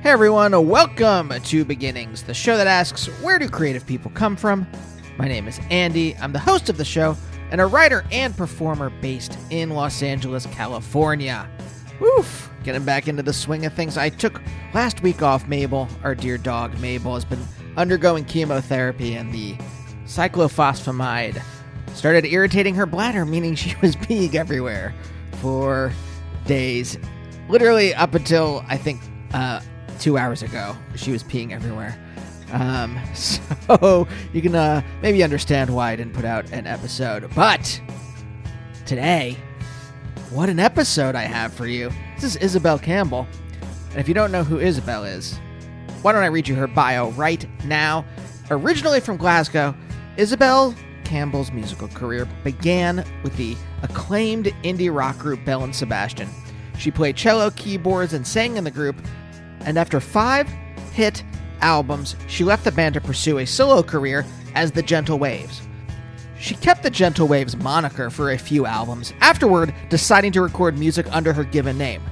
Hey everyone, welcome to Beginnings, the show that asks, where do creative people come from? My name is Andy, I'm the host of the show, and a writer and performer based in Los Angeles, California. Woof! Getting back into the swing of things. I took last week off. Mabel, our dear dog Mabel, has been undergoing chemotherapy, and the cyclophosphamide started irritating her bladder, meaning she was peeing everywhere for days. Literally up until, I think, 2 hours ago, she was peeing everywhere. So you can maybe understand why I didn't put out an episode. But today, what an episode I have for you. This is Isobel Campbell. And if you don't know who Isobel is, why don't I read you her bio right now? Originally from Glasgow, Isobel Campbell's musical career began with the acclaimed indie rock group Belle and Sebastian. She played cello, keyboards, and sang in the group, and after 5 hit albums, she left the band to pursue a solo career as the Gentle Waves. She kept the Gentle Waves moniker for a few albums, afterward deciding to record music under her given name.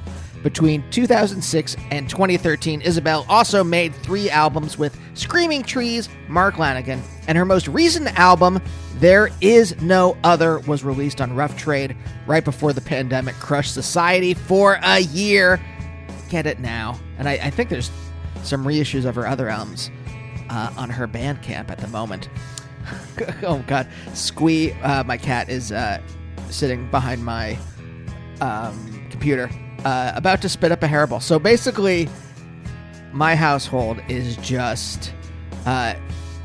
Between 2006 and 2013, Isobel also made 3 albums with Screaming Trees, Mark Lanegan, and her most recent album, There Is No Other, was released on Rough Trade right before the pandemic crushed society for a year. Get it now. And I think there's some reissues of her other albums on her Bandcamp at the moment. Oh, God. Squee, my cat, is sitting behind my computer, about to spit up a hairball. So basically, my household is just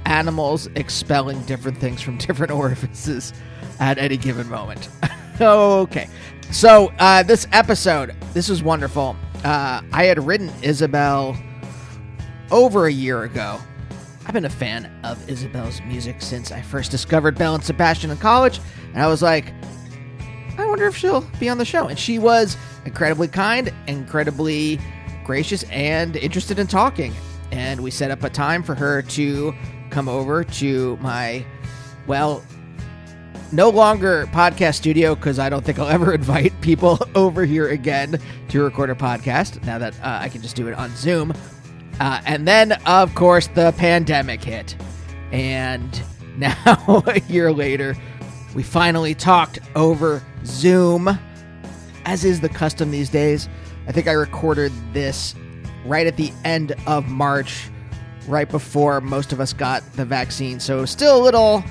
animals expelling different things from different orifices at any given moment. Okay. So this episode, this is wonderful. I had written Isobel over a year ago. I've been a fan of Isobel's music since I first discovered Belle and Sebastian in college, and I was like, I wonder if she'll be on the show. And she was incredibly kind, incredibly gracious, and interested in talking. And we set up a time for her to come over to my, well, no longer podcast studio, because I don't think I'll ever invite people over here again to record a podcast, now that I can just do it on Zoom. And then, of course, the pandemic hit. And now, a year later, we finally talked over Zoom, as is the custom these days. I think I recorded this right at the end of March, right before most of us got the vaccine. So still a little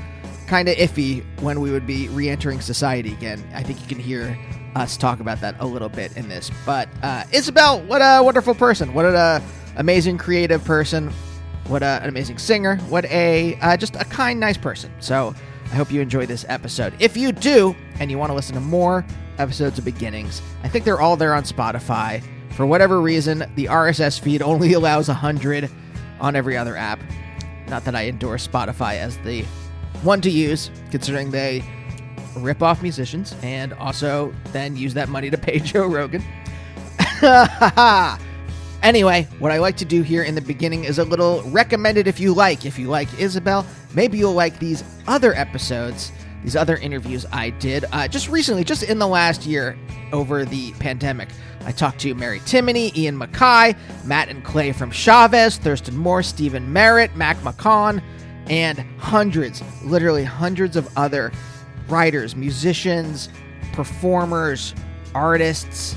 kind of iffy when we would be re-entering society again. I think you can hear us talk about that a little bit in this. But Isobel, what a wonderful person. What an amazing creative person. What an amazing singer. What a just a kind, nice person. So I hope you enjoy this episode. If you do, and you want to listen to more episodes of Beginnings, I think they're all there on Spotify. For whatever reason, the RSS feed only allows 100 on every other app. Not that I endorse Spotify as the one to use, considering they rip off musicians and also then use that money to pay Joe Rogan. Anyway, what I like to do here in the beginning is a little recommended if you like. If you like Isobel, maybe you'll like these other episodes, these other interviews I did just recently, just in the last year over the pandemic. I talked to Mary Timoney, Ian Mackay, Matt and Clay from Chavez, Thurston Moore, Stephen Merritt, Mac McCon, and hundreds, literally hundreds of other writers, musicians, performers, artists,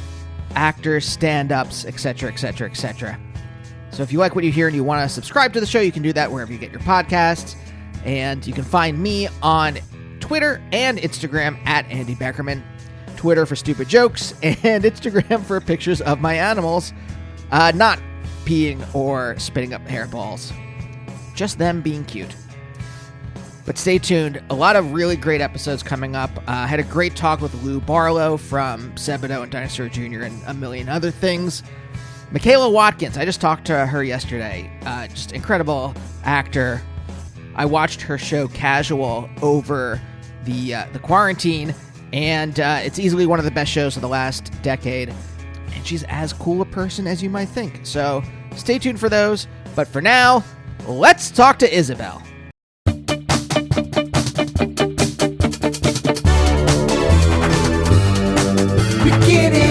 actors, stand-ups, etc., etc., etc. So if you like what you hear and you want to subscribe to the show, you can do that wherever you get your podcasts. And you can find me on Twitter and Instagram at Andy Beckerman. Twitter for stupid jokes, and Instagram for pictures of my animals not peeing or spitting up hairballs. Just them being cute. But stay tuned. A lot of really great episodes coming up. I had a great talk with Lou Barlow from Sebadoh and Dinosaur Jr. and a million other things. Michaela Watkins, I just talked to her yesterday. Just incredible actor. I watched her show Casual over the quarantine, and it's easily one of the best shows of the last decade. And she's as cool a person as you might think. So stay tuned for those. But for now, let's talk to Isobel. Beginning.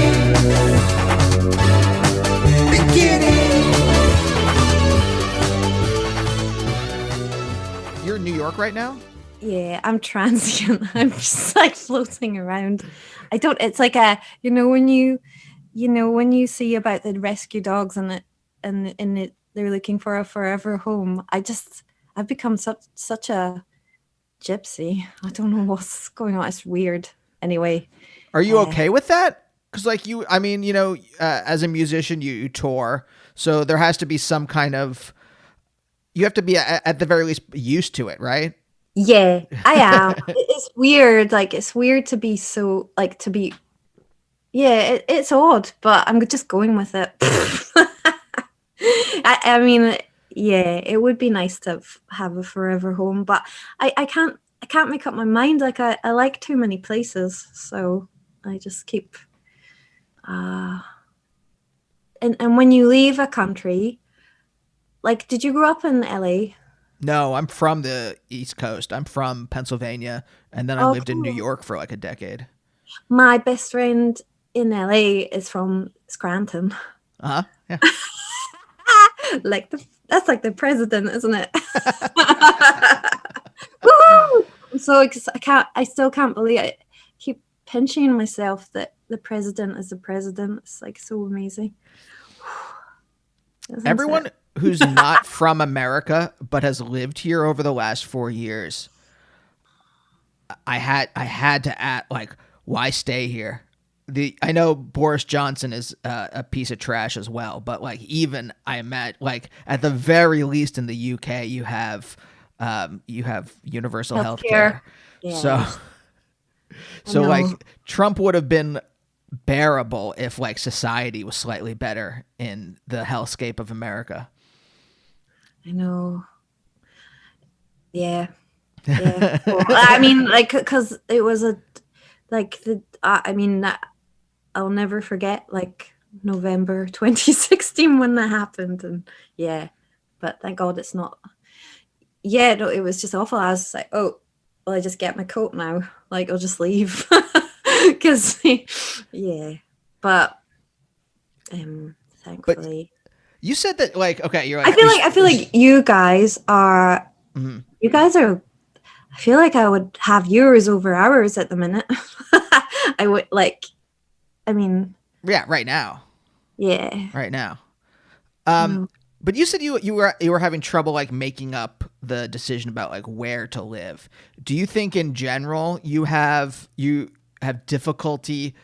right now? Yeah, I'm transient. I'm just like floating around. I don't. It's like a when you see about the rescue dogs and they're looking for a forever home. I've become such a gypsy. I don't know what's going on. It's weird. Anyway, Are you uh, okay with that? Because like you, I mean, as a musician, you tour, so there has to be some kind of. You have to be at the very least used to it, right? yeah, I am. It's weird. Like it's weird to be so like to be. Yeah, it's odd, but I'm just going with it. I mean, yeah, it would be nice to have a forever home, but I can't make up my mind. Like I like too many places, so I just keep. Uh, and when you leave a country, like, did you grow up in LA? No, I'm from the East Coast. I'm from Pennsylvania, and then I Oh, lived in New cool. York for like a decade. My best friend in LA is from Scranton. Uh huh. Yeah. Like that's like the president, isn't it? Woohoo! I still can't believe it. I keep pinching myself that the president is the president. It's like so amazing, isn't it? Everyone who's not from America but has lived here over the last 4 years, I had to ask, like, why stay here? I know Boris Johnson is a piece of trash as well, but like even I imagine like at the very least in the UK you have universal health Healthcare. care. So Yes, I so know. like Trump would have been bearable if like society was slightly better in the hellscape of America. I know. Yeah, yeah. Well, I mean, like, because it was a like the. I mean, I'll never forget like November 2016 when that happened, and yeah. But thank God it's not. Yeah, no, it was just awful. I was like, oh, well, I just get my coat now. Like, I'll just leave. Because, yeah. But, But thankfully. you said that like okay, you're I like feel like I feel like mhm. you guys are I feel like I would have yours over ours at the minute. I would like I mean, Yeah, right now. yeah. Right now. I Um, know. but you said you were having trouble like making up the decision about like where to live. Do you think in general you have difficulty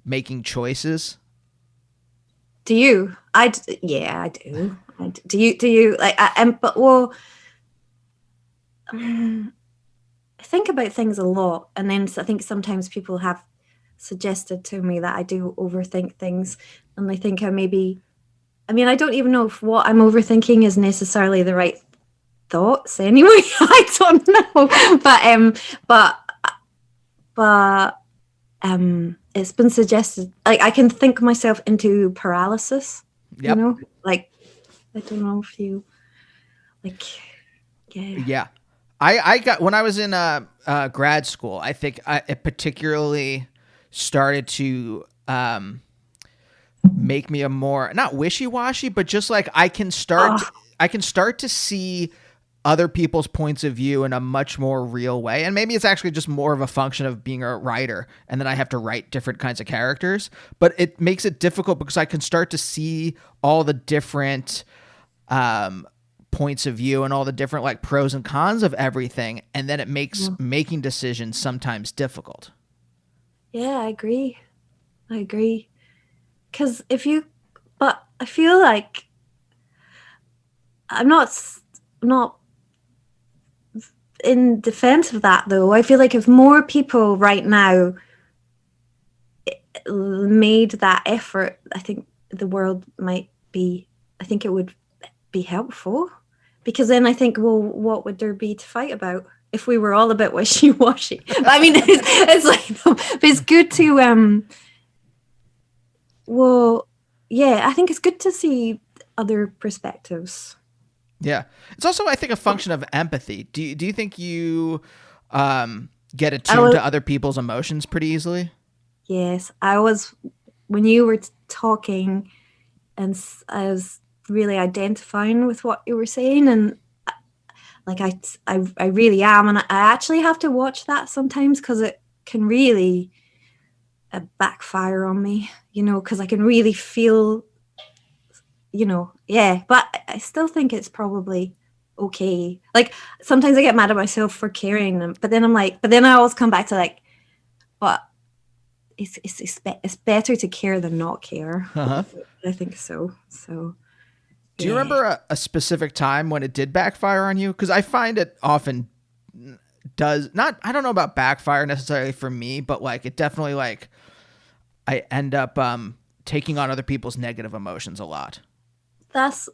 making choices? Do you? Yeah, I do. Do you like but well I think about things a lot, and then I think sometimes people have suggested to me that I do overthink things, and they think I maybe. I mean, I don't even know if what I'm overthinking is necessarily the right thoughts. Anyway, I don't know, but but it's been suggested. Like I can think myself into paralysis. You Yep. know, like I don't know if you like. Yeah. Yeah. I got when I was in grad school. I think it particularly started to make me a more not wishy-washy but just like Oh, I can start to see other people's points of view in a much more real way, and maybe it's actually just more of a function of being a writer and then I have to write different kinds of characters, but it makes it difficult because I can start to see all the different um points of view and all the different like pros and cons of everything, and then it makes making decisions sometimes difficult. yeah, I agree. I agree. Because but I feel like I'm not in defense of that though. I feel like if more people right now made that effort, I think the world might be. I think it would be helpful because then I think, well, what would there be to fight about if we were all a bit wishy washy? I mean, it's like, but it's good to well, yeah, I think it's good to see other perspectives. Yeah. It's also, I think, a function of empathy. Do you think you get I attuned was, to other people's emotions pretty easily? yes, I was, when you were talking, and I was really identifying with what you were saying. And like I really am, and I actually have to watch that sometimes because it can really backfire on me, because I can really feel, yeah. But I still think it's probably okay. Like sometimes I get mad at myself for caring them, but then I always come back to like, but it's better to care than not care. Uh-huh. I think so. So Do you yeah. remember a specific time when it did backfire on you? Because I find it often does not. I don't know about backfire necessarily for me, but like it definitely like I end up taking on other people's negative emotions a lot. That's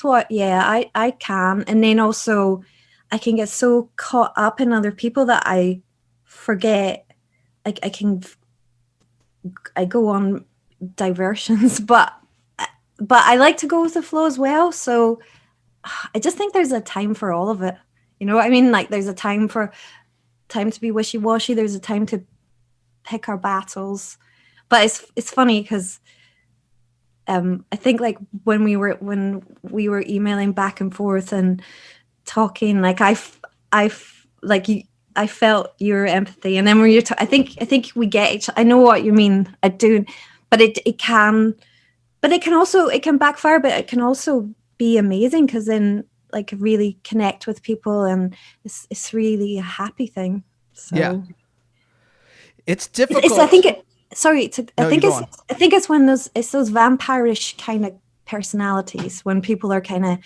what, yeah, I can. And then also I can get so caught up in other people that I forget. I go on diversions, but I like to go with the flow as well. So I just think there's a time for all of it. You know what I mean? Like there's a time to be wishy-washy, there's a time to pick our battles. But it's funny because I think like when we were emailing back and forth and talking, like I felt your empathy, and then when you're I think we get each. I know what you mean. I do, but it can also, it can backfire, but it can also be amazing because then like really connect with people, and it's really a happy thing. Yeah, So it's it's difficult. I No, you think go on. it's when those vampirish kind of personalities, when people are kind of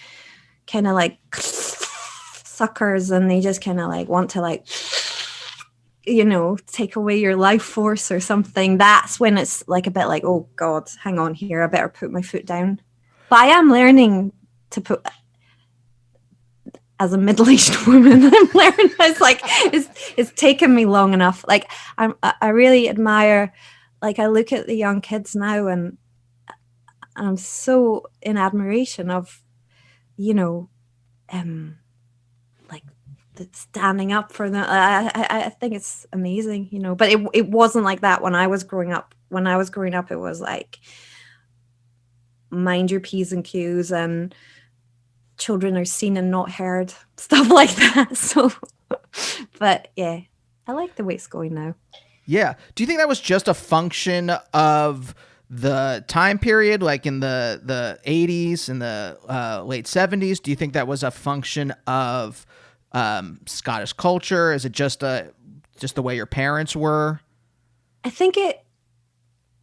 like suckers, and they just kind of like want to like take away your life force or something. That's when it's like a bit like, oh god, hang on here, I better put my foot down. But I am learning to put, as a middle-aged woman, I'm learning. It's like it's taken me long enough. Like I really admire, like I look at the young kids now, and I'm so in admiration of, you know like standing up for them. I think it's amazing, but it wasn't like that when I was growing up. When I was growing up, it was like mind your P's and Q's, and children are seen and not heard, stuff like that. So but yeah, I like the way it's going now. Yeah. Do you think that was just a function of the time period, like in the 80s and the late 70s? Do you think that was a function of Scottish culture? Is it just the way your parents were? I think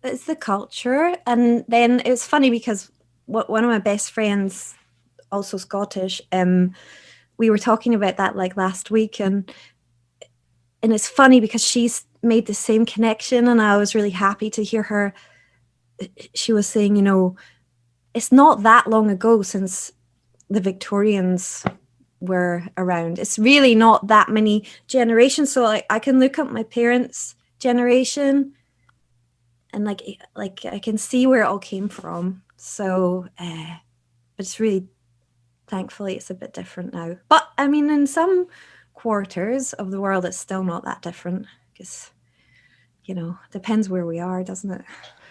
it's the culture. And then it was funny because one of my best friends, also Scottish, we were talking about that like last week, and it's funny because she's made the same connection, and I was really happy to hear her. She was saying, it's not that long ago since the Victorians were around. It's really not that many generations. So I can look at my parents' generation, and like I can see where it all came from. So but it's really, thankfully, it's a bit different now. But I mean, in some quarters of the world, it's still not that different because, depends where we are, doesn't it?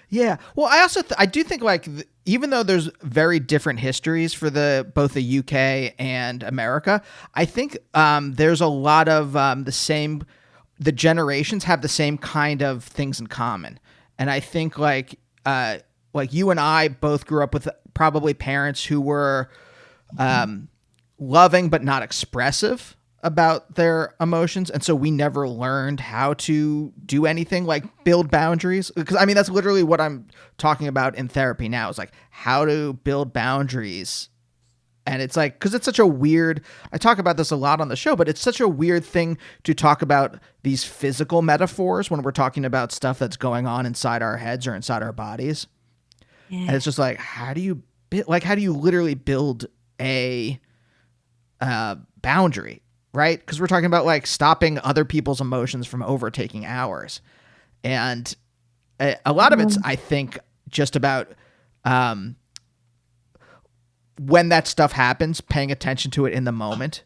Yeah. Well, I also I do think like even though there's very different histories for both the UK and America, I think there's a lot of the same. The generations have the same kind of things in common, and I think like you and I both grew up with probably parents who were loving but not expressive about their emotions, and so we never learned how to do anything like build boundaries, because I mean that's literally what I'm talking about in therapy now, is like how to build boundaries. And it's like, because it's such a weird, I talk about this a lot on the show, but it's such a weird thing to talk about these physical metaphors when we're talking about stuff that's going on inside our heads or inside our bodies. Yeah. And it's just like, how do you literally build a boundary, right? Because we're talking about like stopping other people's emotions from overtaking ours. And a lot of it's, I think, just about when that stuff happens, paying attention to it in the moment,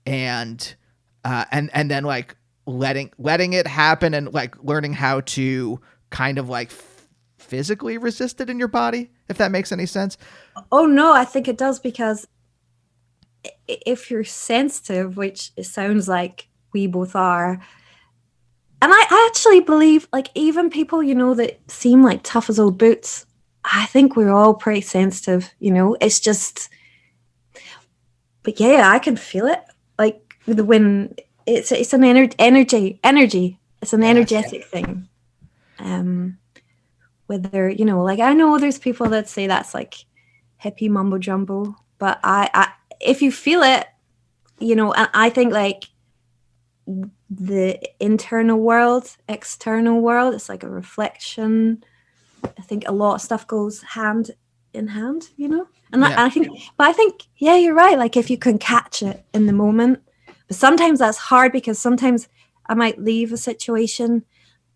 and then like letting it happen, and like learning how to kind of like physically resist it in your body, if that makes any sense. Oh no, I think it does, because if you're sensitive, which it sounds like we both are, and I actually believe, like, even people, that seem like tough as old boots, I think we're all pretty sensitive, It's just, but yeah, I can feel it. Like when it's an energy. It's an Yes. energetic thing. Whether, like, I know there's people that say that's like hippie mumbo jumbo, but I if you feel it, and I think like the internal world, external world, it's like a reflection. I think a lot of stuff goes hand in hand, and Yeah. I think, yeah, you're right. Like if you can catch it in the moment, but sometimes that's hard because sometimes I might leave a situation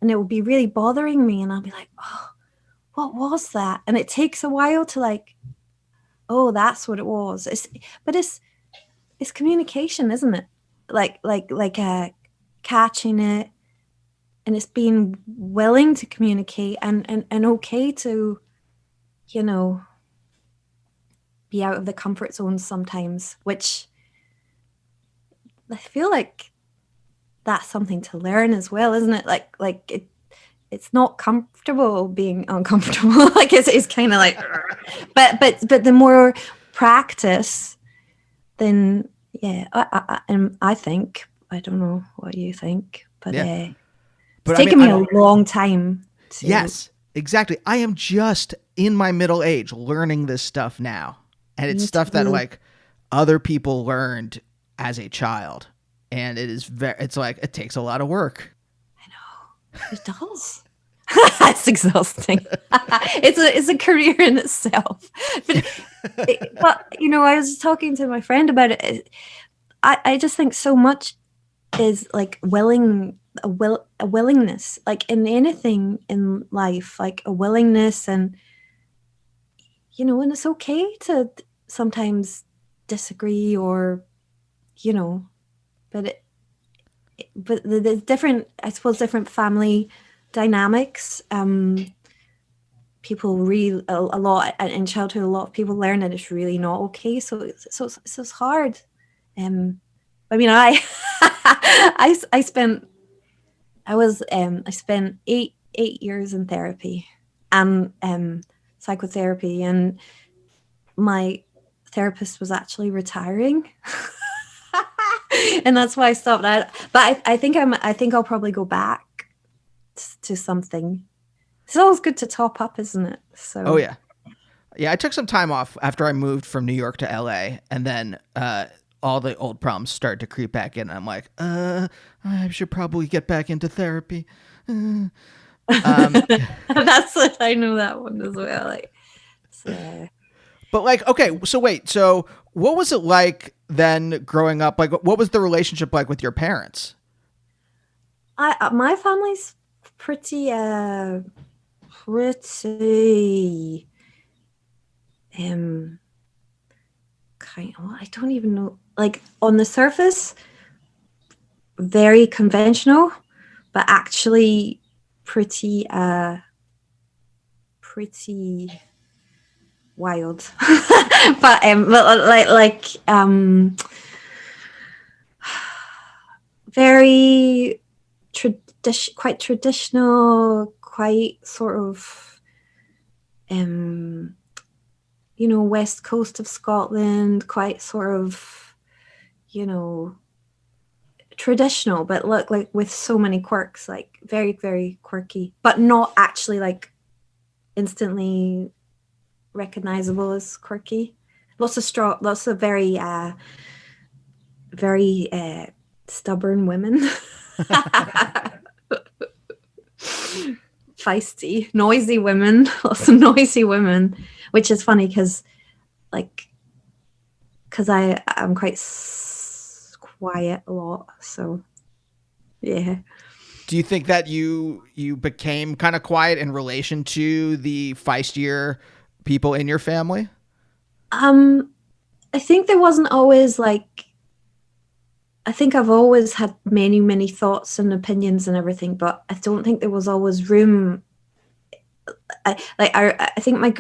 and it will be really bothering me, and I'll be like, oh, what was that? And it takes a while to like, oh, that's what it was. But it's communication, isn't it? Like catching it, and it's being willing to communicate and okay to, be out of the comfort zone sometimes, which I feel like that's something to learn as well, isn't it? It's not comfortable being uncomfortable. Like it's kind of like, but the more practice, then yeah, and I think, I don't know what you think, but Yeah. it's But I mean, taken me a long time to. yes, exactly. I am just in my middle age learning this stuff now. And it's stuff that like other people learned as a child. And it's like, it takes a lot of work. I know. It does. It's exhausting. It's a career in itself. But I was talking to my friend about it. I just think so much is like a willingness, like in anything in life, like a willingness, and and it's okay to sometimes disagree, or but the different, I suppose, different family dynamics. People read a lot in childhood. A lot of people learn that it's really not okay. So it's hard. I mean, I spent I spent 8 years in therapy and psychotherapy, and my therapist was actually retiring. And that's why I stopped. But I think I'll probably go back to something. It's always good to top up, isn't it? So. Oh yeah. Yeah, I took some time off after I moved from New York to LA, and then all the old problems started to creep back in. I'm like, I should probably get back into therapy. That's it. I know that one as well. Like, so. But like, okay, so wait, so what was it like then growing up? Like, what was the relationship like with your parents? My family's pretty kind of, I don't even know, like on the surface very conventional, but actually pretty wild. But very quite traditional, quite sort of west coast of Scotland, quite sort of traditional, but look, like with so many quirks, like very, very quirky, but not actually like instantly recognizable as quirky. Lots of very stubborn women. Feisty, noisy women. Lots of noisy women, which is funny because I'm quite quiet a lot, so yeah. Do you think that you became kind of quiet in relation to the feistier people in your family? I think there wasn't always like, I think I've always had many, many thoughts and opinions and everything, but I don't think there was always room. I think my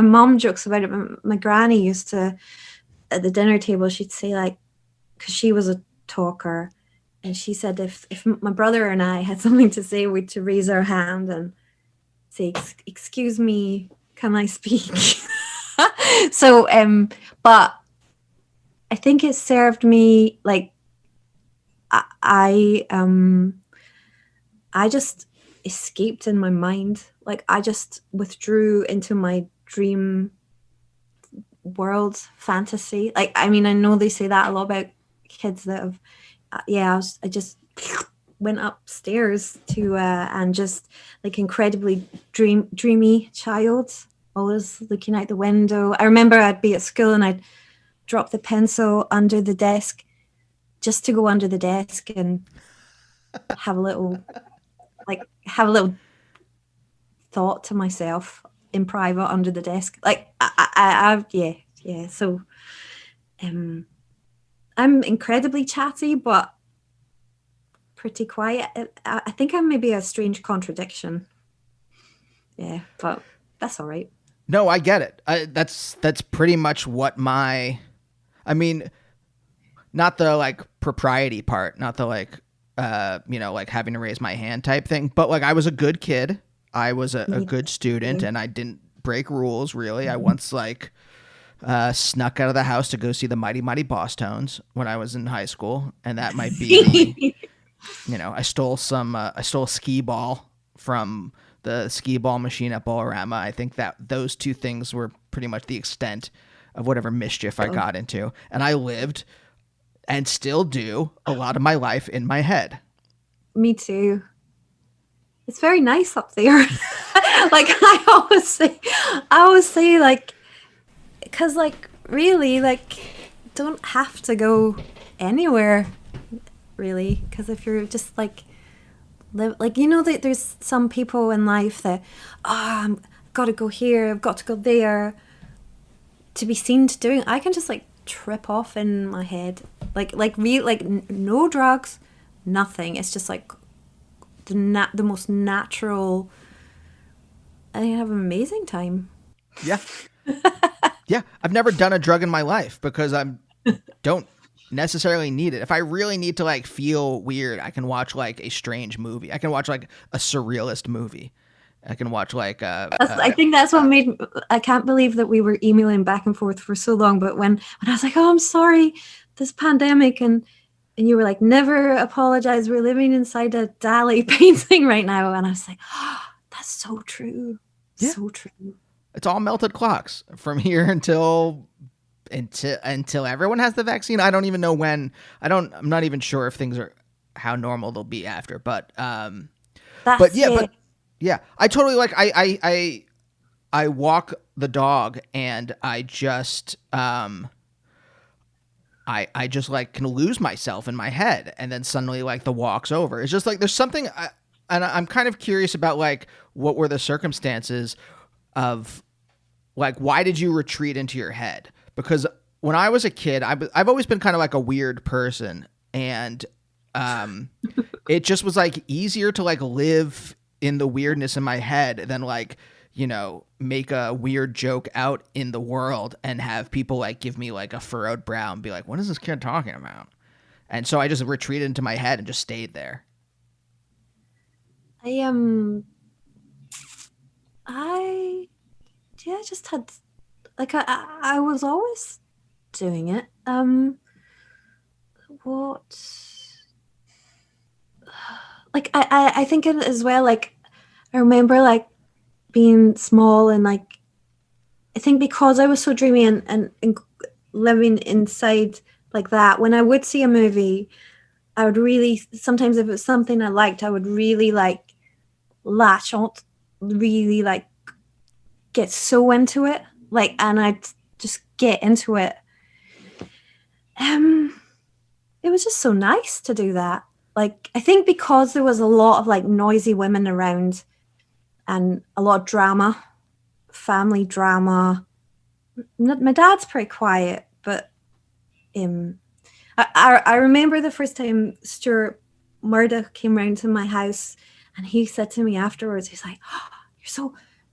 mom jokes about it. My granny used to at the dinner table, she'd say like, because she was a talker, and she said if my brother and I had something to say, we'd to raise our hand and say, "Excuse me, can I speak?" So, but I think it served me like I just escaped in my mind. Like I just withdrew into my dream world fantasy. Like I mean, I know they say that a lot about kids that have. I just went upstairs to and just like incredibly dreamy child, always looking out the window. I remember I'd be at school and I'd drop the pencil under the desk just to go under the desk and have a little thought to myself in private under the desk. Like yeah. So I'm incredibly chatty, but pretty quiet. I think I'm maybe a strange contradiction. Yeah, but that's all right. No, I get it. That's pretty much what I mean, not the like propriety part, not the like, like having to raise my hand type thing, but like I was a good kid. I was a good student and I didn't break rules really. I once like snuck out of the house to go see the Mighty Mighty Boss Tones when I was in high school. And that might be, I stole a skee ball from the skee ball machine at Ballarama. I think that those two things were pretty much the extent of whatever mischief I got into. And I lived and still do a lot of my life in my head. Me too. It's very nice up there. Like I always say like, because like really like don't have to go anywhere really, because if you're just like live like that there's some people in life that I've got to go here, I've got to go there to be seen to doing. I can just like trip off in my head like no drugs, nothing. It's just like the most natural. I have an amazing time. Yeah. Yeah, I've never done a drug in my life because I don't necessarily need it. If I really need to like feel weird, I can watch like a strange movie. I can watch like a surrealist movie. I can watch like I think that's what made. I can't believe that we were emailing back and forth for so long. But when I was like, "Oh, I'm sorry, this pandemic," and you were like, "Never apologize. We're living inside a Dali painting right now," and I was like, "Oh, that's so true, yeah. So true." It's all melted clocks from here until everyone has the vaccine. I don't even know when. I'm not even sure if things are how normal they'll be after. But yeah, I totally like. I walk the dog and I just I just like can lose myself in my head and then suddenly like the walk's over. It's just like there's something, and I'm kind of curious about like what were the circumstances of like why did you retreat into your head? Because when I was a kid, I've always been kind of like a weird person, and it just was like easier to like live in the weirdness in my head than like make a weird joke out in the world and have people like give me like a furrowed brow and be like, what is this kid talking about? And so I just retreated into my head and just stayed there. I just had like I was always doing it. What like I think it as well, like I remember like being small and like I think because I was so dreamy and living inside like that, when I would see a movie, I would really sometimes if it was something I liked, I would really like latch on, really like get so into it, like, and I'd just get into it. It was just so nice to do that. Like, I think because there was a lot of like noisy women around and a lot of drama, family drama. My dad's pretty quiet, but I remember the first time Stuart Murdoch came round to my house and he said to me afterwards, he's like, oh,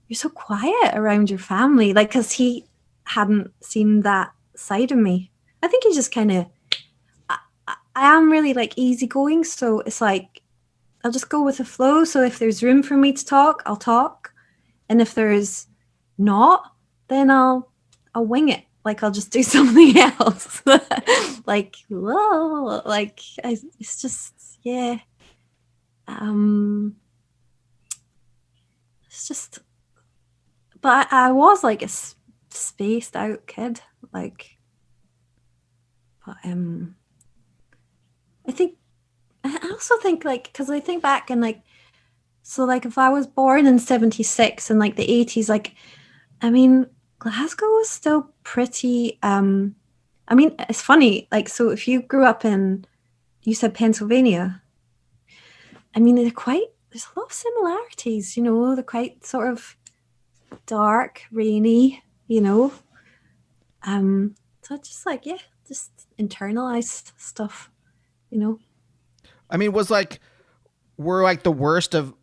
you're so quiet around your family. Like, because he hadn't seen that side of me. I think he just kind of. I am really like easygoing, so it's like I'll just go with the flow. So if there's room for me to talk, I'll talk, and if there's not, then I'll wing it. Like I'll just do something else. Like whoa, like it's just yeah. It's just, but I was like a spaced out kid, like, but I think I also think like because I think back and like so like if I was born in 76 and like the 80s, like I mean Glasgow was still pretty I mean it's funny, like so if you grew up in you said Pennsylvania, I mean there's a lot of similarities, you know, they're quite sort of dark, rainy, you know. So just like yeah, just internalized stuff, you know. I mean, were like the worst of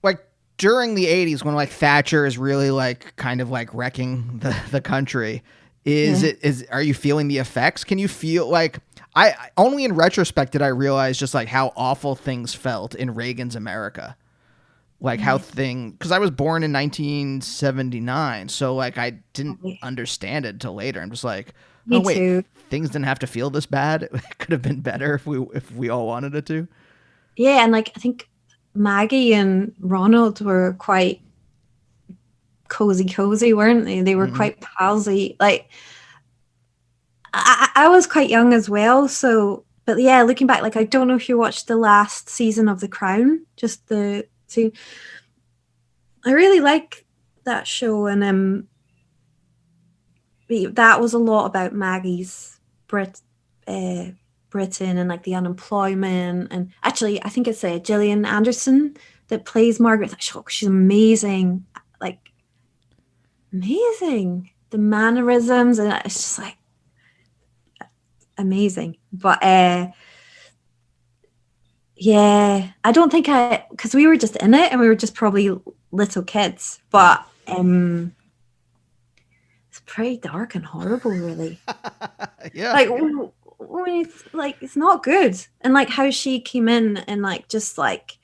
like during the 80s when like Thatcher is really like kind of like wrecking the country. Are you feeling the effects? Can you feel like I only in retrospect did I realize just like how awful things felt in Reagan's America. Like how because I was born in 1979, so like I didn't understand it until later. I'm just like, Me oh wait, too. things didn't have to feel this bad. It could have been better if we all wanted it to. Yeah, and like I think Maggie and Ronald were quite cozy, weren't they? They were quite palsy. Like I was quite young as well, so but yeah, looking back, like I don't know if you watched the last season of The Crown, just the see. I really like that show, and that was a lot about Maggie's Britain and like the unemployment. And actually, I think it's Gillian Anderson that plays Margaret. She's amazing, like amazing. The mannerisms, and it's just like amazing. But yeah, I don't think because we were just in it and we were just probably little kids, but it's pretty dark and horrible, really. Yeah. Like when it's like it's not good, and like how she came in and like just like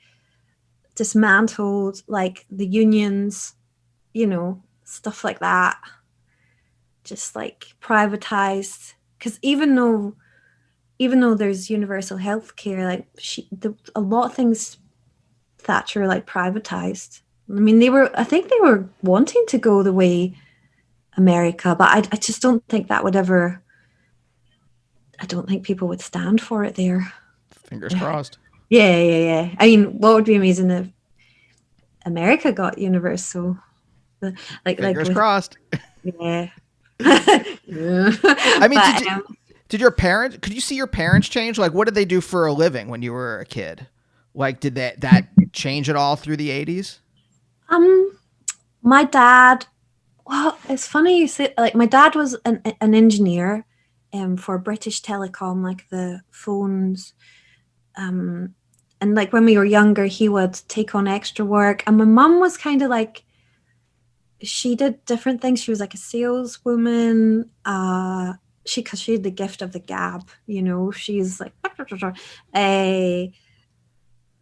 dismantled like the unions, you know, stuff like that. Just like privatized, because even though there's universal health care, like a lot of things Thatcher like privatized. I mean, I think they were wanting to go the way America, but I just don't think that would ever. I don't think people would stand for it there. Fingers crossed. Yeah. I mean, what would be amazing if America got universal, Fingers crossed. Yeah. Yeah. I mean, could you see your parents change? Like, what did they do for a living when you were a kid? Like, did that change at all through the 80s? My dad, well, it's funny you say, like, my dad was an engineer for British Telecom, like the phones. And like when we were younger, he would take on extra work. And my mum was kind of like, she did different things. She was like a saleswoman. Because she had the gift of the gab, you know. She's like,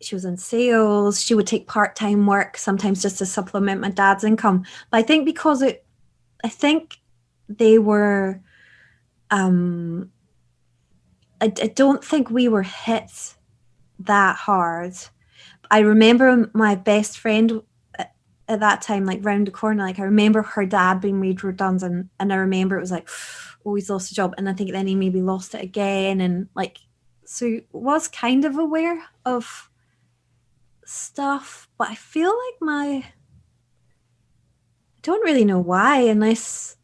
she was in sales. She would take part-time work sometimes just to supplement my dad's income. But I think because I think they were. I don't think we were hit that hard. I remember my best friend at that time, like round the corner, like I remember her dad being made redundant, and I remember it was like, oh, he's lost a job, and I think then he maybe lost it again, and like, so was kind of aware of stuff, but I feel like I don't really know why, unless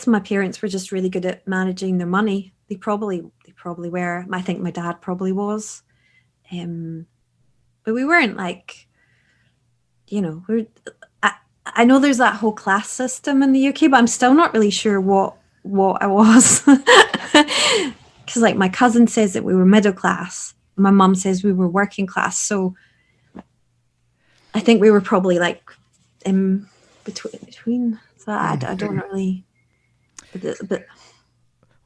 my parents were just really good at managing their money. They probably were. I think my dad probably was, but we weren't like, you know, I know there's that whole class system in the UK, but I'm still not really sure what I was. Because like my cousin says that we were middle class. My mum says we were working class. So I think we were probably like in between. So I don't really. But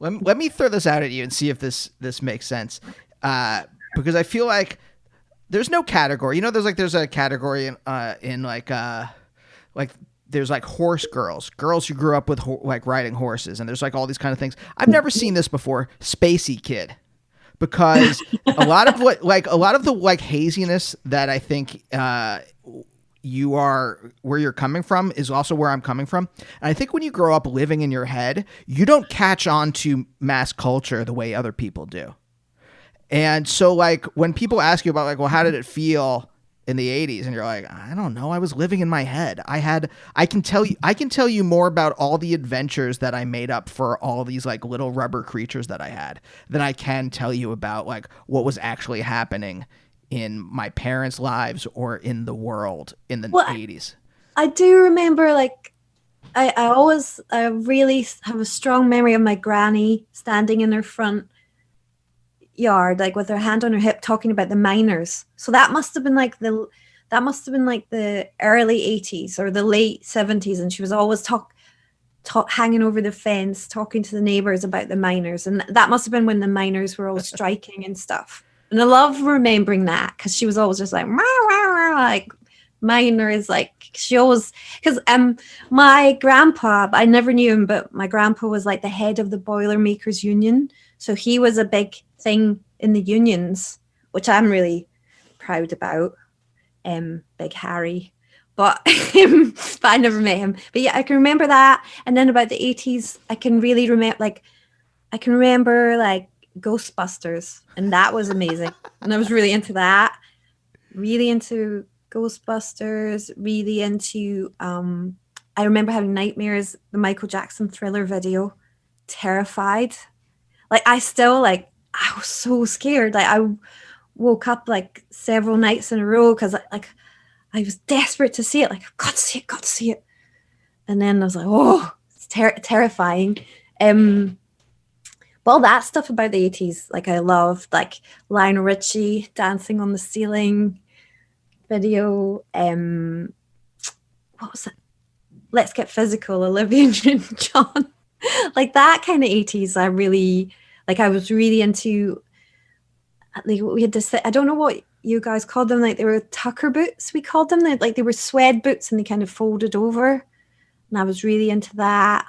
Let me throw this out at you and see if this makes sense. Because I feel like there's no category. You know, there's a category in like there's like horse girls who grew up with like riding horses, and there's like all these kind of things. I've never seen this before. Spacey kid. Because a lot of the like haziness that I think you are where you're coming from is also where I'm coming from. And I think when you grow up living in your head, you don't catch on to mass culture the way other people do. And so like when people ask you about like, well, how did it feel in the 80s? And you're like, I don't know. I was living in my head. I can tell you more about all the adventures that I made up for all these like little rubber creatures that I had than I can tell you about like what was actually happening in my parents' lives or in the world in the 80s. I do remember like, I really have a strong memory of my granny standing in her front yard, like with her hand on her hip, talking about the miners. So that must have been like the early 80s or the late 70s, and she was always hanging over the fence talking to the neighbors about the miners, and that must have been when the miners were all striking and stuff. And I love remembering that because she was always just like, rah, rah, rah, like miners, like she always, because my grandpa, I never knew him, but my grandpa was like the head of the Boilermakers Union, so he was a big thing in the unions, which I'm really proud about. Big Harry, but I never met him. But yeah, I can remember that. And then about the 80s, I can really remember like Ghostbusters, and that was amazing. And I was really into that. Really into Ghostbusters. Really into. I remember having nightmares. The Michael Jackson Thriller video. Terrified. Like I was so scared. Like I woke up like several nights in a row because like I was desperate to see it. Like I've got to see it. And then I was like, oh, it's terrifying. All that stuff about the 80s, like I loved, like Lionel Richie dancing on the ceiling video. What was it? Let's Get Physical, Olivia Newton-John. Like that kind of 80s. I was really into. Like we had this, I don't know what you guys called them. Like they were tucker boots. We called them. They were suede boots, and they kind of folded over. And I was really into that.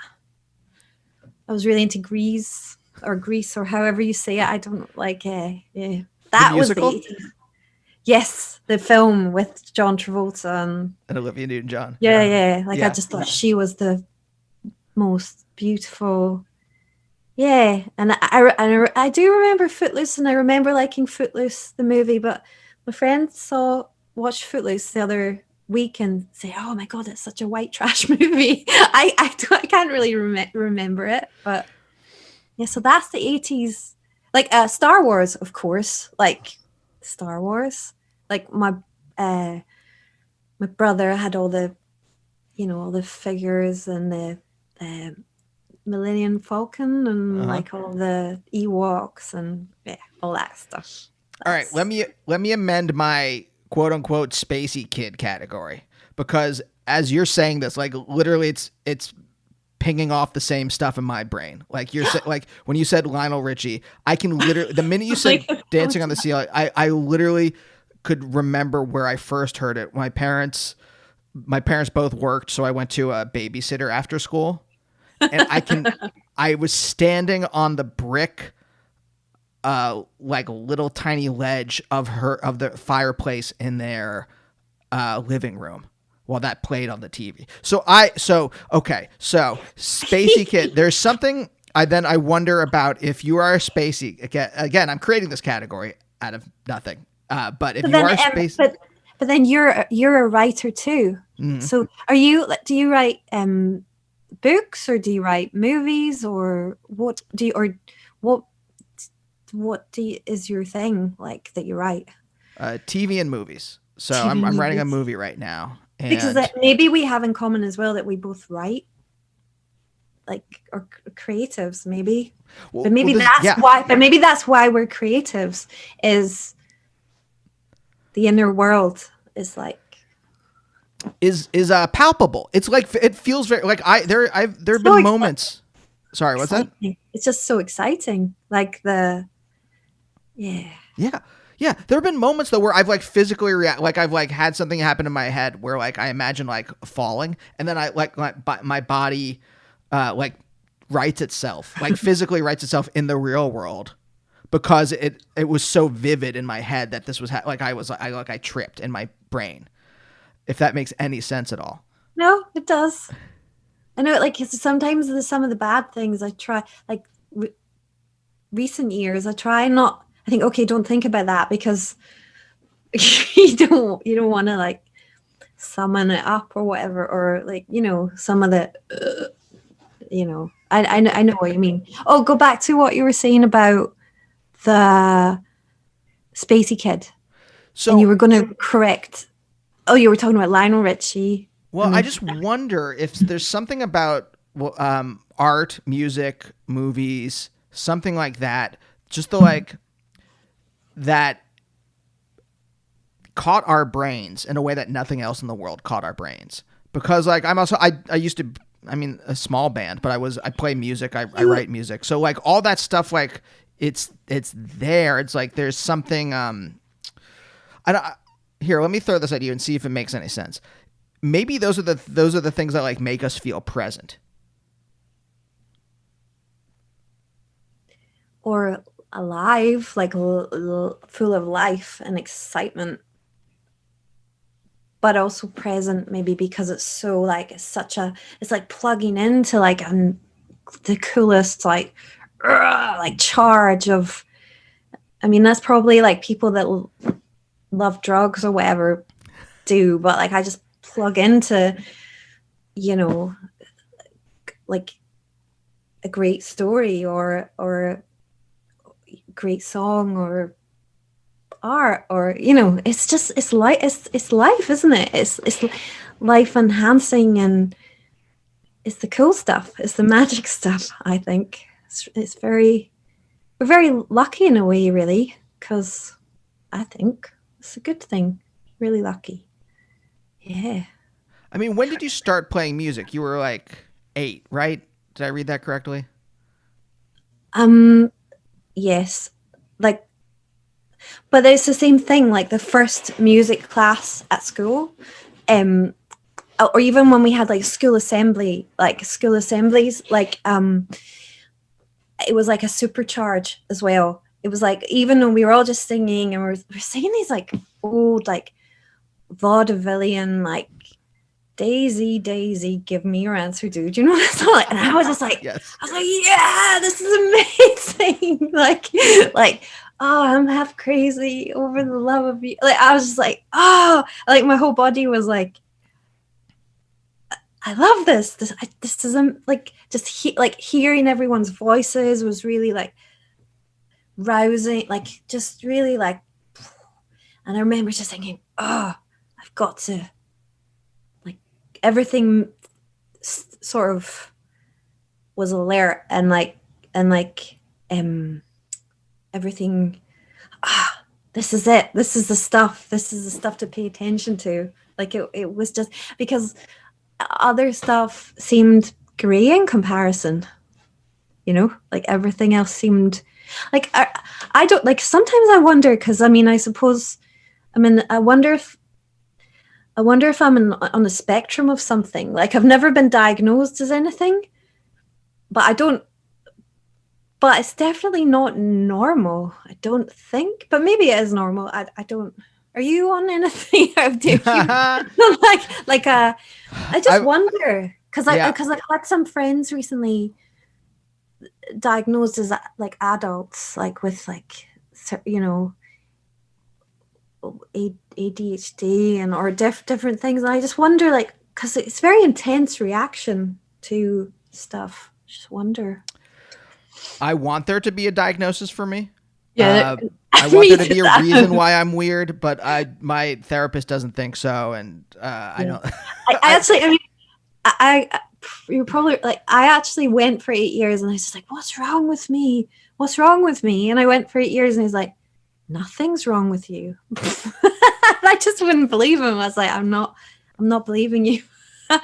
I was really into Grease or however you say it. I don't like. Yeah, that was the 80s. Yes, the film with John Travolta and Olivia Newton-John. Yeah. I just thought she was the most beautiful. Yeah, and I do remember Footloose, and I remember liking Footloose, the movie, but my friend watched Footloose the other week and say, oh my God, it's such a white trash movie. I can't really remember it, but yeah, so that's the 80s. Like Star Wars, of course, like Star Wars. Like my brother had all the figures and the Millennium Falcon and like all the Ewoks and all that stuff. All right, let me amend my quote unquote spacey kid category, because as you're saying this, like literally it's pinging off the same stuff in my brain. Like you're like when you said Lionel Richie, I can literally the minute you said Dancing on the Ceiling, I literally could remember where I first heard it. My parents both worked, so I went to a babysitter after school. And I was standing on the brick, like little tiny ledge of the fireplace in their living room while that played on the TV. So spacey kid. There's something I wonder about if you are a spacey again. I'm creating this category out of nothing. But if you are a spacey, but then you're a writer too. Mm-hmm. So do you write books, or do you write movies, or what is your thing like that you write? TV and movies. So I'm writing a movie right now. And because maybe we have in common as well that we both write, like, or creatives maybe. But maybe that's why we're creatives, is the inner world is like is palpable. It's like it feels very like there have been moments. Sorry, what's that? It's just so exciting. Like yeah. Yeah. Yeah, there have been moments though where I've like physically like I've like had something happen in my head where like I imagine like falling, and then I like my body like writes itself, like physically writes itself in the real world, because it was so vivid in my head that this was like I tripped in my brain. If that makes any sense at all. No, it does. I know, like sometimes some of the bad things I try, like recent years, I try not. I think, okay, don't think about that, because you don't want to like summon it up or whatever, or like, some of the I know what you mean. Oh, go back to what you were saying about the Spacey Kid. So, and you were going to correct. Oh, you were talking about Lionel Richie. Well, I just wonder if there's something about art, music, movies, something like that, just the like that caught our brains in a way that nothing else in the world caught our brains. Because like I used to, I mean, a small band, but I play music, I write music. So like all that stuff, like it's there. It's like there's something. Here, let me throw this at you and see if it makes any sense. Maybe those are the things that like make us feel present. Or alive, like full of life and excitement, but also present, maybe because it's so like it's like plugging into like the coolest like charge of. I mean, that's probably like people that love drugs or whatever do, but like I just plug into like a great story or great song or art, or it's just it's life, isn't it? It's life enhancing, and it's the cool stuff, it's the magic stuff. I think we're very lucky in a way, really, because I think it's a good thing. Really lucky. Yeah. I mean, when did you start playing music? You were like 8, right? Did I read that correctly? Yes. Like, but it's the same thing, like the first music class at school, or even when we had like school assemblies, like it was like a supercharge as well. It was like, even though we were all just singing and we're singing these like old like vaudevillian like Daisy, Daisy, give me your answer, dude. You know what I'm like? And I was just like, yes. I was like, yeah, this is amazing. like, oh, I'm half crazy over the love of you. Like, I was just like, oh, like my whole body was like, I love this. This isn't like just like hearing everyone's voices was really like rousing, like just really like. And I remember just thinking, oh, I've got to. Everything sort of was alert and everything. This is it. This is the stuff. This is the stuff to pay attention to. Like it was just because other stuff seemed grey in comparison. Like everything else seemed like I don't like. Sometimes I wonder, because I mean, I wonder if I'm on the spectrum of something. Like, I've never been diagnosed as anything, but it's definitely not normal, I don't think. But maybe it is normal. I don't. Are you on anything? I just wonder, because I had some friends recently diagnosed as like adults, like with like ADHD and or different things, and I just wonder, like, because it's very intense reaction to stuff. Just wonder. I want there to be a diagnosis for me. Yeah, I want there to be a reason why I'm weird, but my therapist doesn't think so, and I don't. You're probably like, I actually went for 8 years, and I was just like, what's wrong with me? What's wrong with me? And I went for 8 years, and he's like, nothing's wrong with you. I just wouldn't believe him. I was like, I'm not believing you.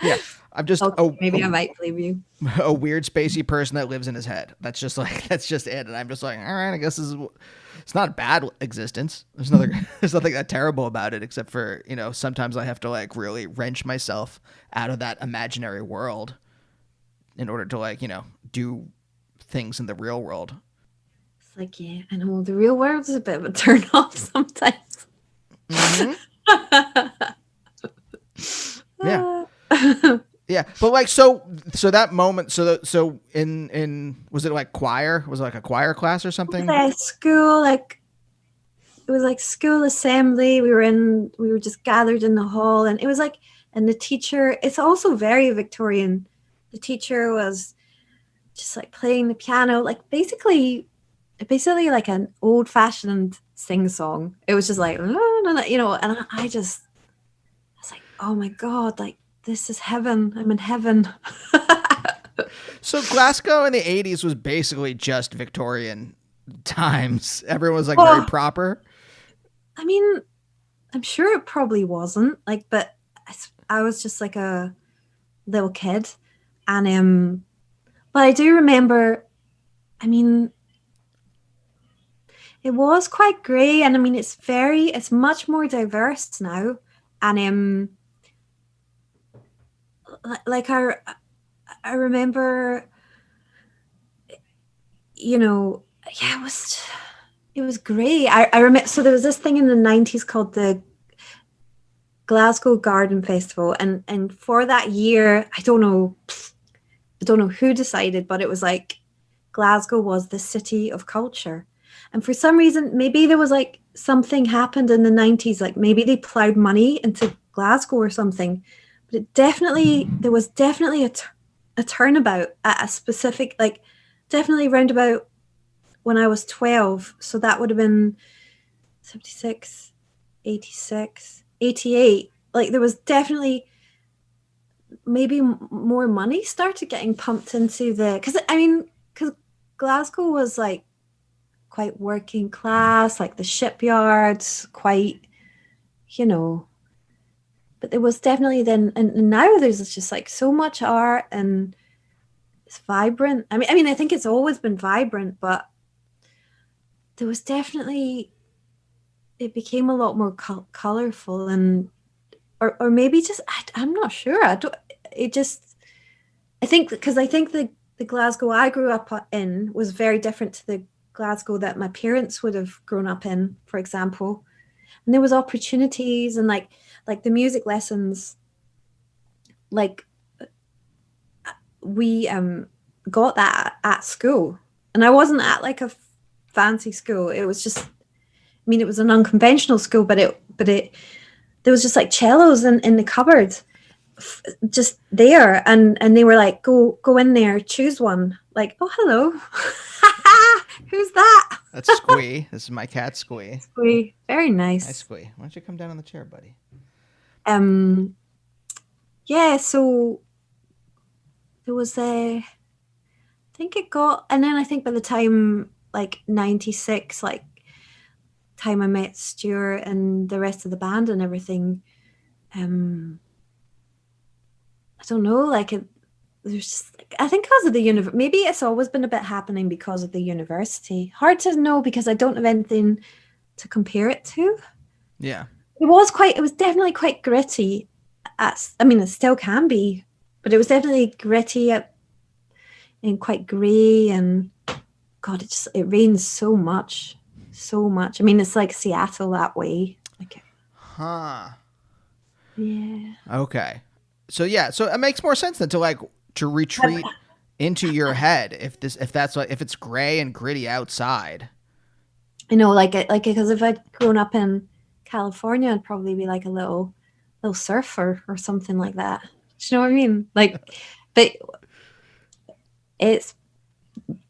Yeah. I'm just Okay, maybe I might believe you. a weird spacey person that lives in his head. That's just it. And I'm just like, all right, I guess it's not a bad existence. There's nothing that terrible about it, except for, sometimes I have to like really wrench myself out of that imaginary world in order to like, do things in the real world. It's like, yeah, I know the real world is a bit of a turn off sometimes. Mm-hmm. Yeah. Yeah, but like so that moment, so in was it like choir? Was it like a choir class or something? It was school, like it was like school assembly. We were just gathered in the hall, and it was like, and the teacher. It's also very Victorian. The teacher was just like playing the piano, like basically like an old-fashioned sing-song. It was just like, and I was like, oh my God, like this is heaven. I'm in heaven. So Glasgow in the 80s was basically just Victorian times. Everyone was like very proper. I mean, I'm sure it probably wasn't like, but I was just like a little kid, and but I do remember. I mean, it was quite grey, and I mean, it's much more diverse now, and like I remember, yeah, it was great. I remember, so there was this thing in the 90s called the Glasgow Garden Festival, and for that year, I don't know who decided, but it was like Glasgow was the city of culture. And for some reason, maybe there was like something happened in the 90s, like maybe they plowed money into Glasgow or something. But there was definitely a turnabout at a specific, like definitely roundabout when I was 12. So that would have been 76, 86, 88. Like there was definitely maybe more money started getting pumped into because Glasgow was like quite working class, like the shipyards, quite, but there was definitely then, and now there's just like so much art and it's vibrant. I mean, I think it's always been vibrant, but there was definitely, it became a lot more colorful and, or maybe just, I'm not sure. I think the Glasgow I grew up in was very different to the Glasgow that my parents would have grown up in, for example. And there was opportunities and like the music lessons, like we got that at school. And I wasn't at like a fancy school. It was just, it was an unconventional school, but there was just like cellos in the cupboard just there, and they were like, go in there, choose one. Like, oh, hello. Who's that? That's Squee. This is my cat, Squee. Squee. Very nice. Hi, Squee. Why don't you come down on the chair, buddy? Yeah, so there was I think it got, and then I think by the time like 96, like time I met Stuart and the rest of the band and everything, I don't know, like there's just, I think because of the maybe it's always been a bit happening because of the university. Hard to know because I don't have anything to compare it to. Yeah. It was definitely quite gritty. It still can be, but it was definitely gritty and quite grey, and God, it rains so much. I mean, it's like Seattle that way. Like, huh. Yeah. Okay. So it makes more sense than to retreat into your head if it's gray and gritty outside. I know, because if I'd grown up in California, I'd probably be like a little surfer or something like that. Do you know what I mean? Like, but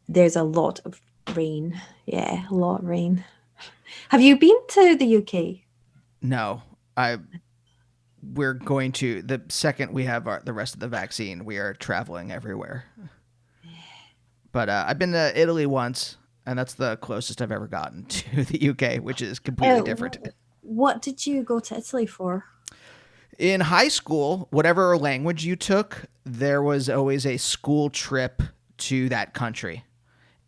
there's a lot of rain. Yeah, a lot of rain. Have you been to the UK? No, we're going to, the second we have the rest of the vaccine, we are traveling everywhere. But I've been to Italy once, and that's the closest I've ever gotten to the UK, which is completely different. What did you go to Italy for? In high school, whatever language you took, there was always a school trip to that country.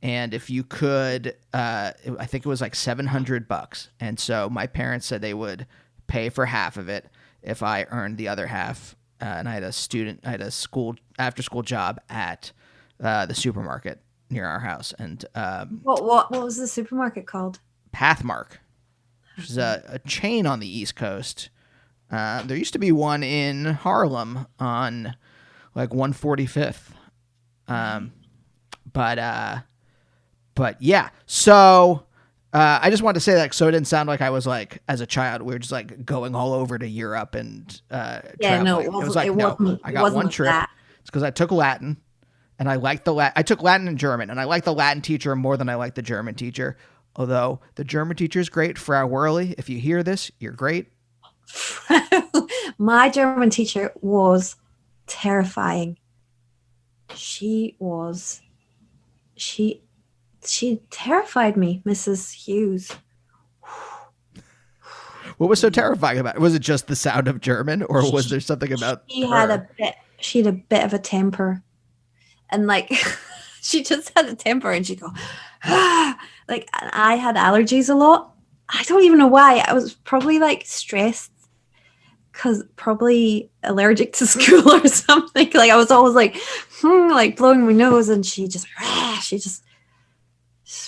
And if you could, I think it was like $700. And so my parents said they would pay for half of it if I earned the other half. And I had a school after school job at the supermarket near our house. And What was the supermarket called? Pathmark, which is a chain on the East Coast. There used to be one in Harlem on like 145th. But yeah, so I just wanted to say that so it didn't sound like I was like, as a child, we were just like going all over to Europe and Yeah, no, traveling. It was like, no, I got one trip. That. It's because I took Latin and I liked I took Latin and German, and I liked the Latin teacher more than I liked the German teacher. Although the German teacher is great, Frau Worley. If you hear this, you're great. My German teacher was terrifying. She terrified me, Mrs. Hughes. What was so terrifying about it? Was it just the sound of German, or was there something about she had a bit of a temper, and like she just had a temper, and she'd go like, I had allergies a lot. I don't even know why. I was probably like stressed because probably allergic to school or something. Like I was always like blowing my nose, and she just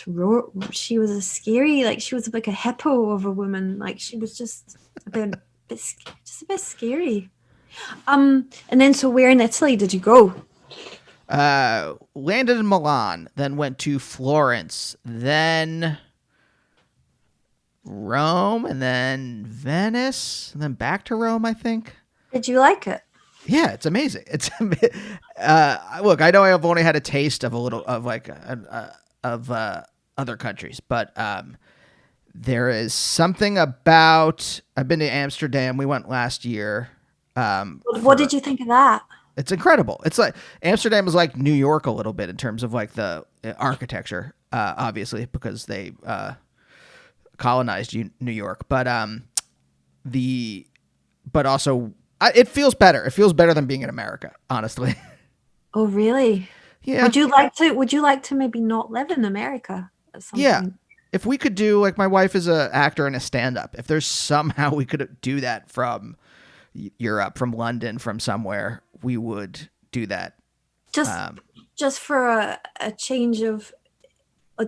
roared. She was a scary, like she was like a hippo of a woman. Like she was just a bit scary. And then so where in Italy did you go? Landed in Milan, then went to Florence, then Rome, and then Venice, and then back to Rome, I think. Did you like it? Yeah, it's amazing. It's look, I know I've only had a taste of a little of like other countries, but there is something about. I've been to Amsterdam. We went last year. What did you think of that? It's incredible. It's like Amsterdam is like New York a little bit in terms of like the architecture, obviously because they colonized New York, but also it feels better. It feels better than being in America, honestly. Oh, really? Yeah. Would you like to maybe not live in America at some point? If we could do, like, my wife is an actor and a stand-up. If there's somehow we could do that from Europe, from London, from somewhere, we would do that. Just for a change of,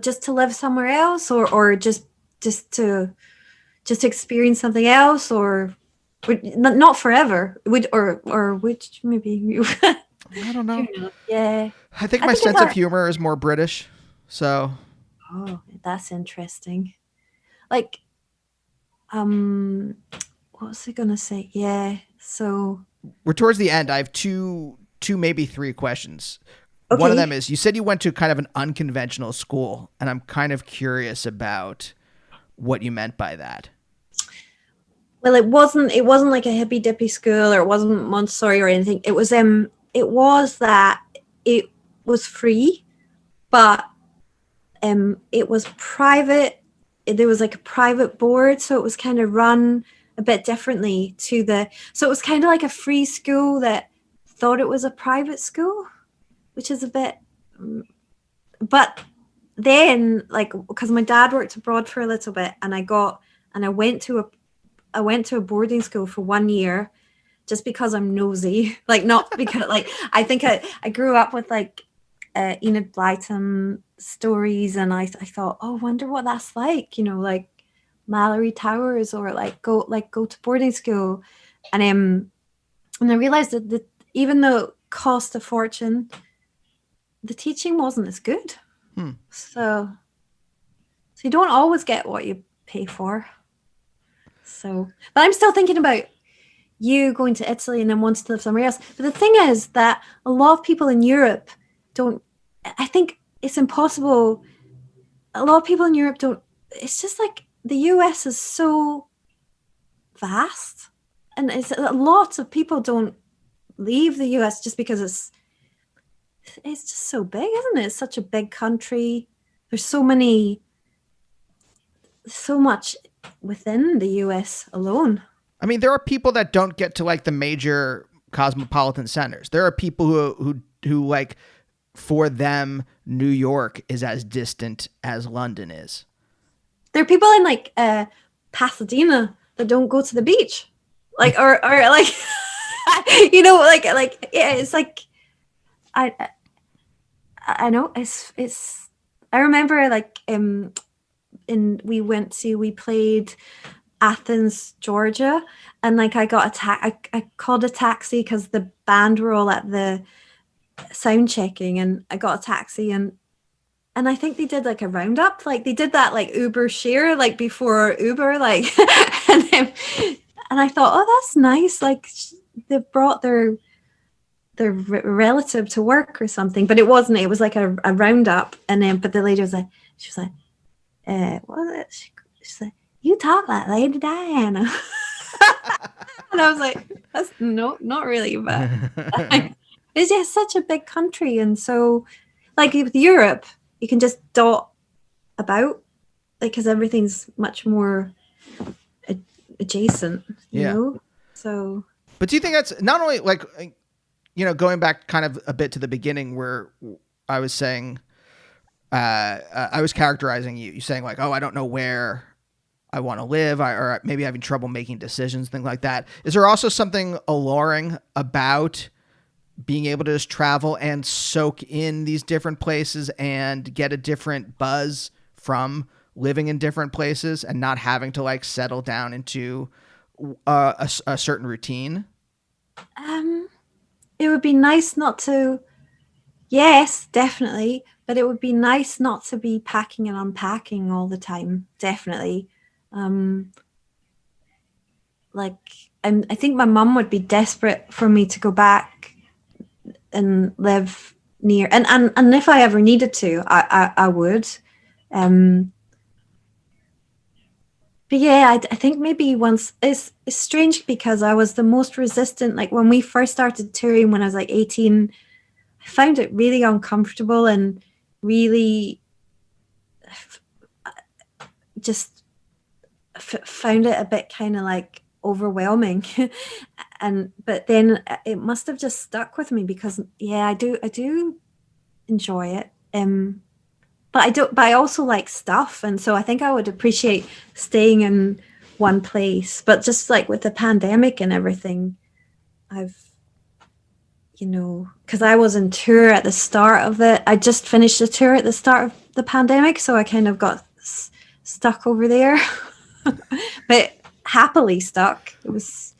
just to live somewhere else, or just to experience something else, or not forever. Would maybe I don't know. Yeah. I think my sense of humor is more British, so. Oh, that's interesting. Like, what was I gonna say? Yeah. So we're towards the end. I have two, maybe three questions. Okay. One of them is, you said you went to kind of an unconventional school, and I'm kind of curious about what you meant by that. Well, it wasn't like a hippy dippy school, or it wasn't Montessori or anything. It was that it was free, but it was private. There was like a private board, so it was kind of run a bit differently so it was kind of like a free school that thought it was a private school, which is a bit, but then, like, because my dad worked abroad for a little bit, and I went to a boarding school for 1 year, just because I'm nosy, like, not because like I think I grew up with like Enid Blyton stories, and I thought, oh, wonder what that's like, like Mallory Towers, or go to boarding school, and I realized that even though it cost a fortune, the teaching wasn't as good. So you don't always get what you pay for. So, but I'm still thinking about you going to Italy and then wanting to live somewhere else. But the thing is that a lot of people in Europe don't. I think it's impossible. A lot of people in Europe don't. It's just like the US is so vast, and lots of people don't leave the US just because it's just so big, isn't it? It's such a big country. There's so much within the US alone. I mean, there are people that don't get to like the major cosmopolitan centers. There are people who like, for them, New York is as distant as London is. There are people in like Pasadena that don't go to the beach, like or like you know, like yeah, it's like I I know it's I remember like we played Athens, Georgia, and like I got I called a taxi because the band were all at the sound checking, and I got a taxi, and I think they did like a roundup, like they did that like Uber share, like before Uber, like and then, and I thought, oh, that's nice, like they brought their relative to work or something, but it wasn't. It was like a roundup, and then but the lady was like, she was like, what was it? She said, "You talk like Lady Diana," and I was like, "That's no, not really," but it's just such a big country, and so like with Europe, you can just dot about, like because everything's much more adjacent, you know. So, but do you think that's not only like, going back kind of a bit to the beginning where I was saying, I was characterizing you saying like, oh, I don't know where I want to live, or maybe having trouble making decisions, things like that. Is there also something alluring about being able to just travel and soak in these different places and get a different buzz from living in different places and not having to like settle down into a certain routine? it would be nice not to. Yes, definitely, but it would be nice not to be packing and unpacking all the time. Definitely. Um, like I think my mum would be desperate for me to go back and live near, and if I ever needed to, I would. But yeah, I think maybe once it's strange because I was the most resistant. Like when we first started touring when I was like 18, I found it really uncomfortable and really just found it a bit kind of like overwhelming. And but then it must have just stuck with me because yeah, I do enjoy it. But I also like stuff, and so I think I would appreciate staying in one place. But just like with the pandemic and everything, I've because I was in tour at the start of I just finished the tour at the start of the pandemic, so I kind of got stuck over there. But happily stuck. It was,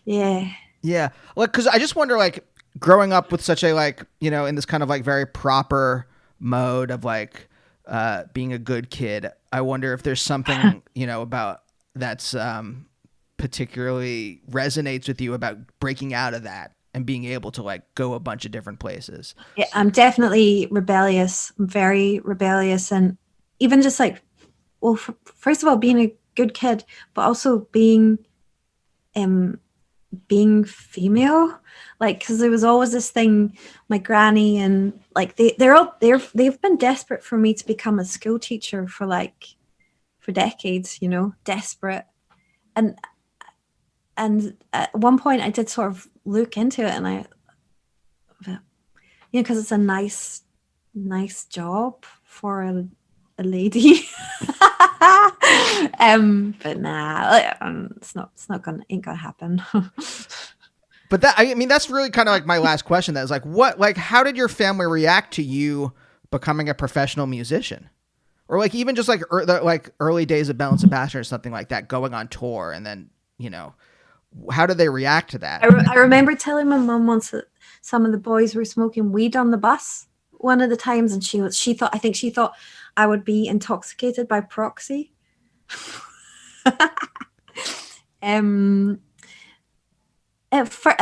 yeah. Yeah. Like, cause I just wonder, like, growing up with such a, like, in this kind of like very proper mode of like, being a good kid, I wonder if there's something, about that's, particularly resonates with you about breaking out of that and being able to like go a bunch of different places. Yeah, I'm definitely rebellious. I'm very rebellious. And even just like, well, first of all, being a good kid, but also being female, like because there was always this thing, my granny and like they've been desperate for me to become a school teacher for decades, desperate. And at one point I did sort of look into it, and because it's a nice job for a lady. But nah, it's not gonna ain't gonna happen. But that's really kind of like my last question. That is like, how did your family react to you becoming a professional musician? Or like even just like early days of Belle and Sebastian or something like that, going on tour, and then, how did they react to that? I remember telling my mum once that some of the boys were smoking weed on the bus one of the times, and she thought I would be intoxicated by proxy. I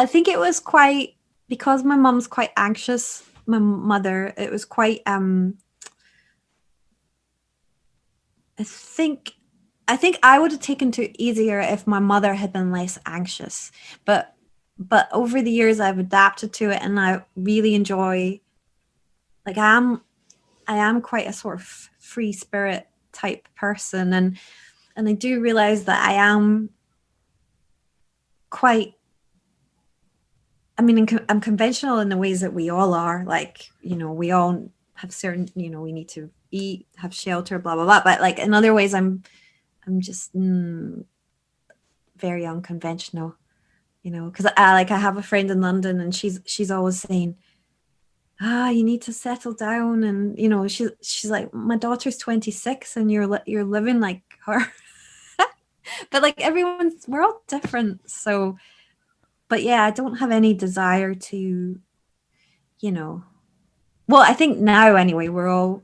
think it was quite, because my mum's quite anxious, my mother, it was quite I think I would have taken to it easier if my mother had been less anxious. But over the years I've adapted to it, and I really enjoy, like I am quite a sort of free spirit type person, and I do realize that I am quite, I mean, I'm conventional in the ways that we all are. Like, we all have certain, we need to eat, have shelter, blah, blah, blah. But like in other ways, I'm just very unconventional, because I have a friend in London, and she's always saying, you need to settle down. And, she's like, my daughter's 26 and you're living like her. But like we're all different. So, but yeah, I don't have any desire to, well, I think now anyway, we're all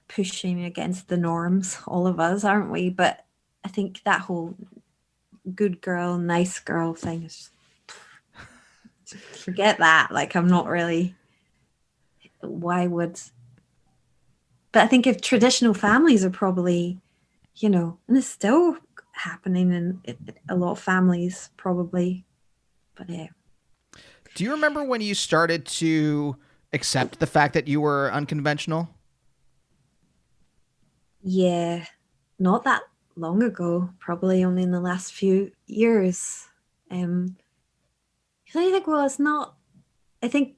pushing against the norms, all of us, aren't we? But I think that whole good girl, nice girl thing is, forget that. Like, I'm not really, why would, but I think if traditional families are probably, and it's still happening in a lot of families probably, but yeah. Do you remember when you started to accept the fact that you were unconventional? Yeah, not that long ago, probably only in the last few years. Because I think, well, it's not, I think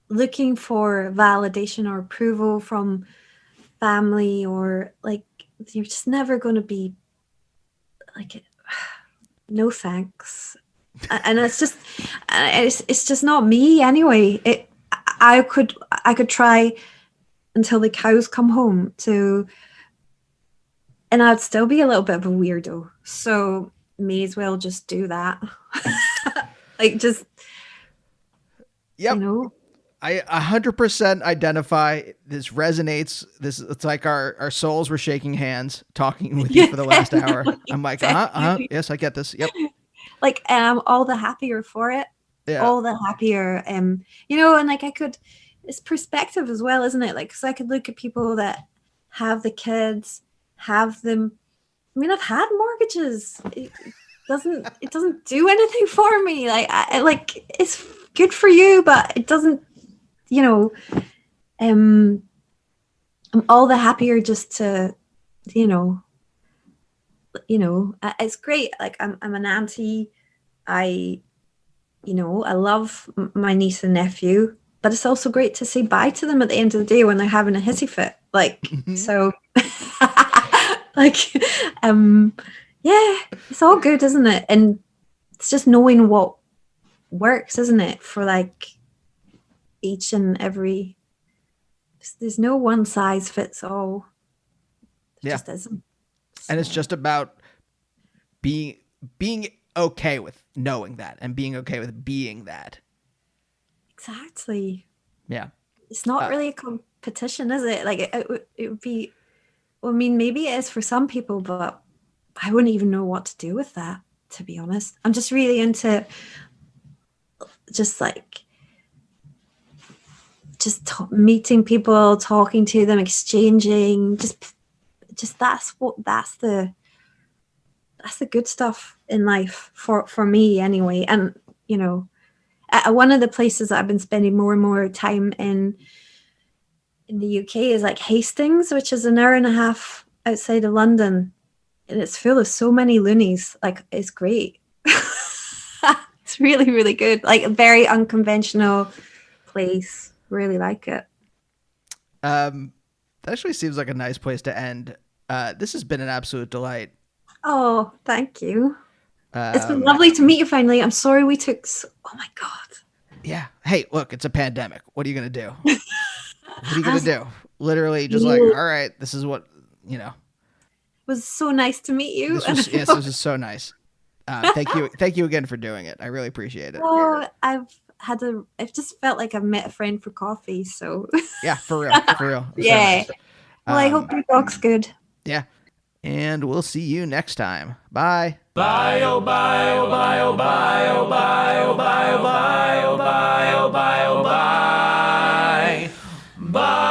looking for validation or approval from family, or like, you're just never going to be like, no thanks. And it's just not me anyway. I could try until the cows come home and I'd still be a little bit of a weirdo. So may as well just do that. Like, just, yep. I 100% identify. This resonates. It's like our souls were shaking hands talking with you for the last hour. I'm like, yes, I get this. Yep. Like, all the happier for it. Yeah. All the happier. And like it's perspective as well, isn't it? Like, because I could look at people that have the kids, have them. I mean, I've had mortgages. It doesn't do anything for me. Like, I like, it's good for you, but it doesn't. I'm all the happier just to, it's great. Like, I'm an auntie. I love my niece and nephew, but it's also great to say bye to them at the end of the day when they're having a hissy fit. Like, so, like, yeah, it's all good, isn't it? And it's just knowing what works, isn't it? For like each and every, there's no one size fits all. There just isn't. So. And it's just about being okay with knowing that and being okay with being that. Exactly. Yeah. It's not really a competition, is it? Like, it would be, well, I mean, maybe it is for some people, but I wouldn't even know what to do with that, to be honest. I'm just really into just like, meeting people, talking to them, exchanging, just that's the good stuff in life for me anyway. And one of the places that I've been spending more and more time in the UK is like Hastings, which is an hour and a half outside of London, and it's full of so many loonies. Like, it's great. It's really, really good. Like, a very unconventional place. Really like it. That actually seems like a nice place to end. This has been an absolute delight. Oh, thank you. It's been lovely to meet you finally. I'm sorry we took oh my God. Yeah. Hey, look, it's a pandemic. What are you going to do? What are you going to do? Literally just like, all right, this is what, It was so nice to meet you. This is so nice. Thank you. Thank you again for doing it. I really appreciate it. Oh, I've just felt like I've met a friend for coffee. So yeah, for real. Yeah. So nice. Well, I hope your dog's good. Yeah. And we'll see you next time. Bye. Bye, oh, bye, oh, bye, oh, bye, oh, bye, oh, bye, oh, bye, oh, bye, oh, bye, oh, bye. Bye.